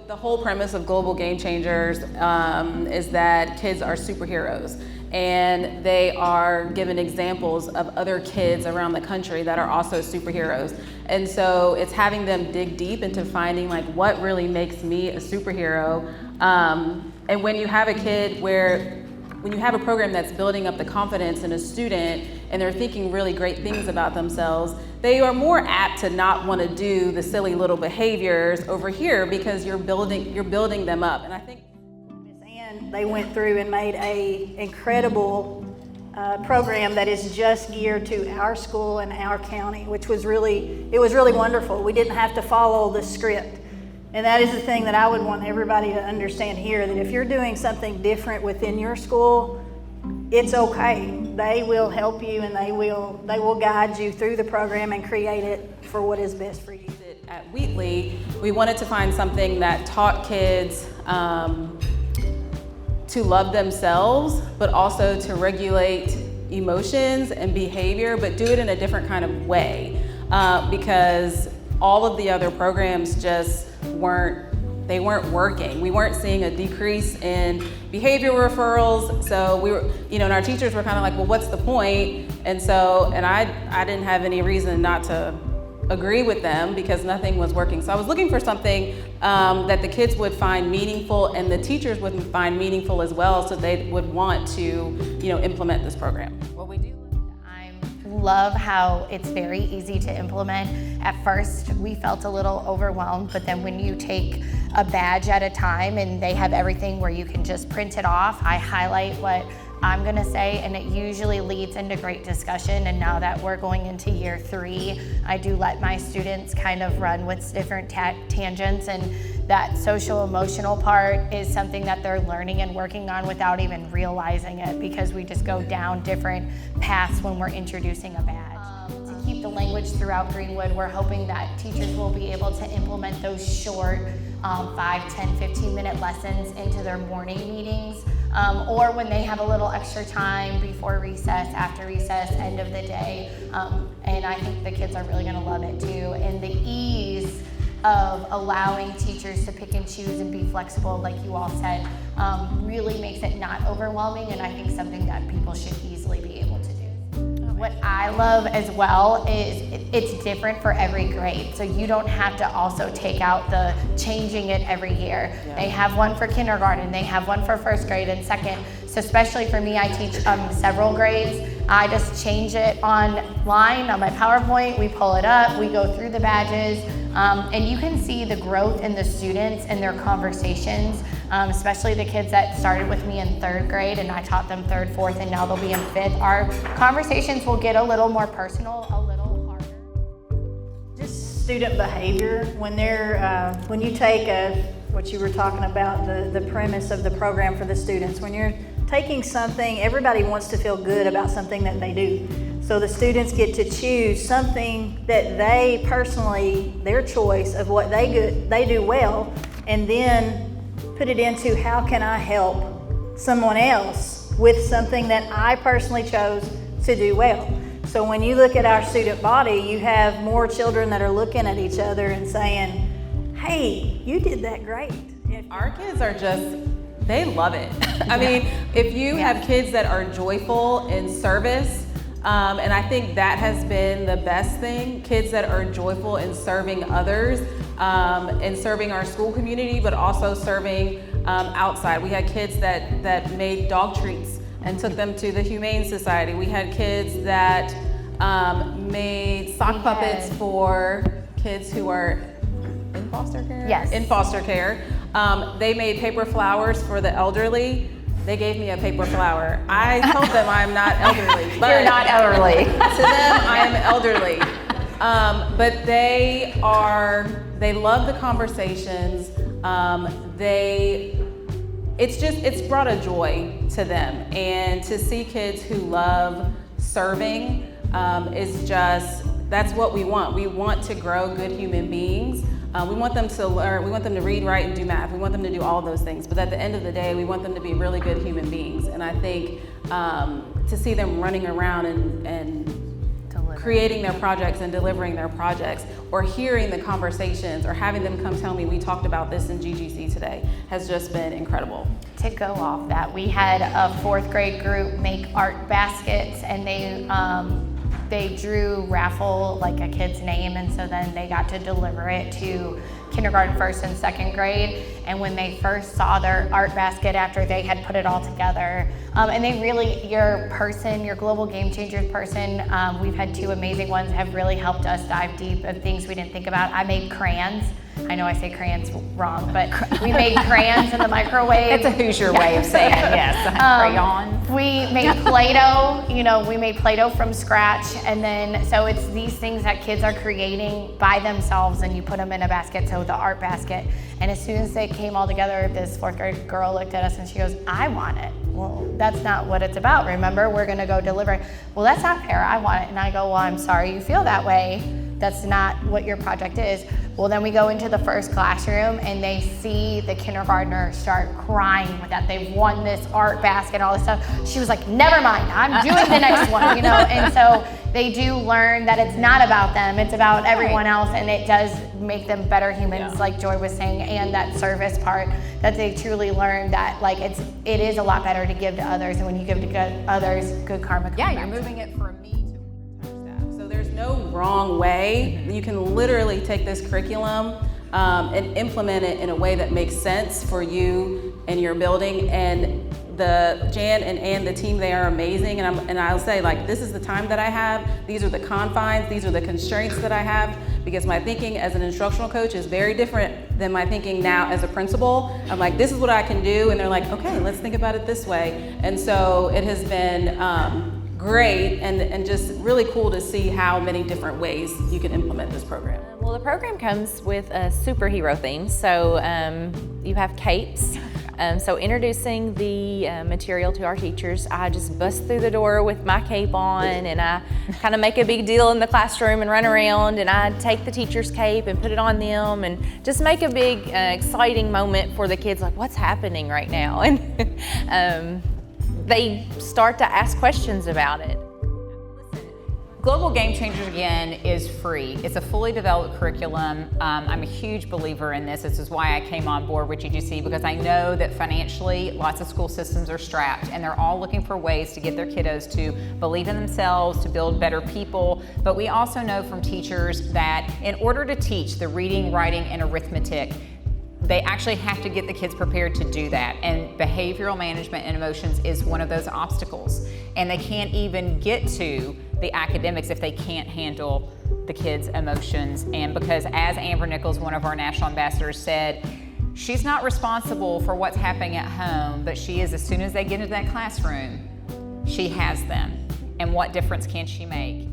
The whole premise of Global Game Changers is that kids are superheroes, and they are given examples of other kids around the country that are also superheroes. And so it's having them dig deep into finding like what really makes me a superhero. And when you have a kid when you have a program that's building up the confidence in a student and they're thinking really great things about themselves, they are more apt to not want to do the silly little behaviors over here because you're building them up. And I think they went through and made a incredible program that is just geared to our school and our county, which was really wonderful. We didn't have to follow the script. And that is the thing that I would want everybody to understand here, that if you're doing something different within your school, it's okay. They will help you and they will guide you through the program and create it for what is best for you. At Wheatley, we wanted to find something that taught kids to love themselves, but also to regulate emotions and behavior, but do it in a different kind of way. Because all of the other programs just weren't working. We weren't seeing a decrease in behavior referrals. So we were, and our teachers were kind of like, well, what's the point? And I didn't have any reason not to agree with them because nothing was working. So I was looking for something that the kids would find meaningful and the teachers would find meaningful as well, so they would want to, implement this program. What we do, love how it's very easy to implement. At first, we felt a little overwhelmed, but then when you take a badge at a time and they have everything where you can just print it off, I highlight what I'm gonna say, and it usually leads into great discussion. And now that we're going into year 3, I do let my students kind of run with different tangents, and that social emotional part is something that they're learning and working on without even realizing it, because we just go down different paths when we're introducing a badge. To keep the language throughout Greenwood, we're hoping that teachers will be able to implement those short 5, 10, 15-minute lessons into their morning meetings, or when they have a little extra time before recess, after recess, end of the day. And I think the kids are really gonna love it too. And the ease of allowing teachers to pick and choose and be flexible, like you all said, really makes it not overwhelming, and I think something that people should easily be able to do. What I love as well is it's different for every grade, so you don't have to also take out the changing it every year. Yeah. They have one for kindergarten, they have one for first grade and second. So especially for me, I teach several grades. I just change it online on my PowerPoint, we pull it up, we go through the badges, and you can see the growth in the students and their conversations, especially the kids that started with me in 3rd grade and I taught them 3rd, 4th, and now they'll be in 5th. Our conversations will get a little more personal, a little harder. Just student behavior, when you take what you were talking about, the premise of the program for the students, when you're taking something, everybody wants to feel good about something that they do. So the students get to choose something that they personally, their choice of what they do well, and then put it into how can I help someone else with something that I personally chose to do well. So when you look at our student body, you have more children that are looking at each other and saying, hey, you did that great. Our kids are they love it. I mean, if you have kids that are joyful in service, and I think that has been the best thing, kids that are joyful in serving others, and serving our school community, but also serving outside. We had kids that made dog treats and took them to the Humane Society. We had kids that made sock puppets for kids who are in foster care? Yes. In foster care. They made paper flowers for the elderly. They gave me a paper flower. I told them I'm not elderly. But you're not elderly. To them, I am elderly. But they love the conversations. It's brought a joy to them. And to see kids who love serving that's what we want. We want to grow good human beings. We want them to learn, we want them to read, write, and do math. We want them to do all of those things. But at the end of the day, we want them to be really good human beings. And I think to see them running around and creating their projects and delivering their projects, or hearing the conversations, or having them come tell me, we talked about this in GGC today, has just been incredible. To go off that, we had a 4th grade group make art baskets, and they drew raffle like a kid's name, and so then they got to deliver it to kindergarten, 1st and 2nd grade. And when they first saw their art basket after they had put it all together, and they really, your global game changers person, we've had 2 amazing ones, have really helped us dive deep of things we didn't think about. I made crayons. I know I say crayons wrong, but we made crayons in the microwave. It's a Hoosier way of saying yes, crayon. We made Play-Doh, we made Play-Doh from scratch, and then, so it's these things that kids are creating by themselves, and you put them in a basket, so the art basket, and as soon as they came all together, this 4th grade girl looked at us and she goes, I want it. Well, that's not what it's about, remember? We're gonna go deliver it. Well, that's not fair, I want it. And I go, well, I'm sorry you feel that way. That's not what your project is. Well, then we go into the first classroom and they see the kindergartner start crying with that. They've won this art basket and all this stuff. She was like, never mind, I'm doing the next one, And so they do learn that it's not about them, it's about everyone else, and it does make them better humans, like Joy was saying, and that service part, that they truly learn that it is a lot better to give to others, and when you give to others, good karma comes back. You're moving it from me to Staff. So there's no wrong way. You can literally take this curriculum and implement it in a way that makes sense for you and your building. And Jan and Ann, the team, they are amazing. And I'll say, like, this is the time that I have. These are the confines. These are the constraints that I have, because my thinking as an instructional coach is very different than my thinking now as a principal. I'm like, this is what I can do. And they're like, okay, let's think about it this way. And so it has been great and just really cool to see how many different ways you can implement this program. Well, the program comes with a superhero theme. So you have capes. So introducing the material to our teachers, I just bust through the door with my cape on, and I kind of make a big deal in the classroom and run around, and I take the teacher's cape and put it on them and just make a big exciting moment for the kids, like, what's happening right now? And they start to ask questions about it. Global Game Changers, again, is free. It's a fully developed curriculum. I'm a huge believer in this. This is why I came on board with GGC, because I know that financially, lots of school systems are strapped, and they're all looking for ways to get their kiddos to believe in themselves, to build better people. But we also know from teachers that in order to teach the reading, writing, and arithmetic, they actually have to get the kids prepared to do that. And behavioral management and emotions is one of those obstacles. And they can't even get to the academics if they can't handle the kids' emotions. And because, as Amber Nichols, one of our national ambassadors, said, she's not responsible for what's happening at home, but she is, as soon as they get into that classroom, she has them. And what difference can she make?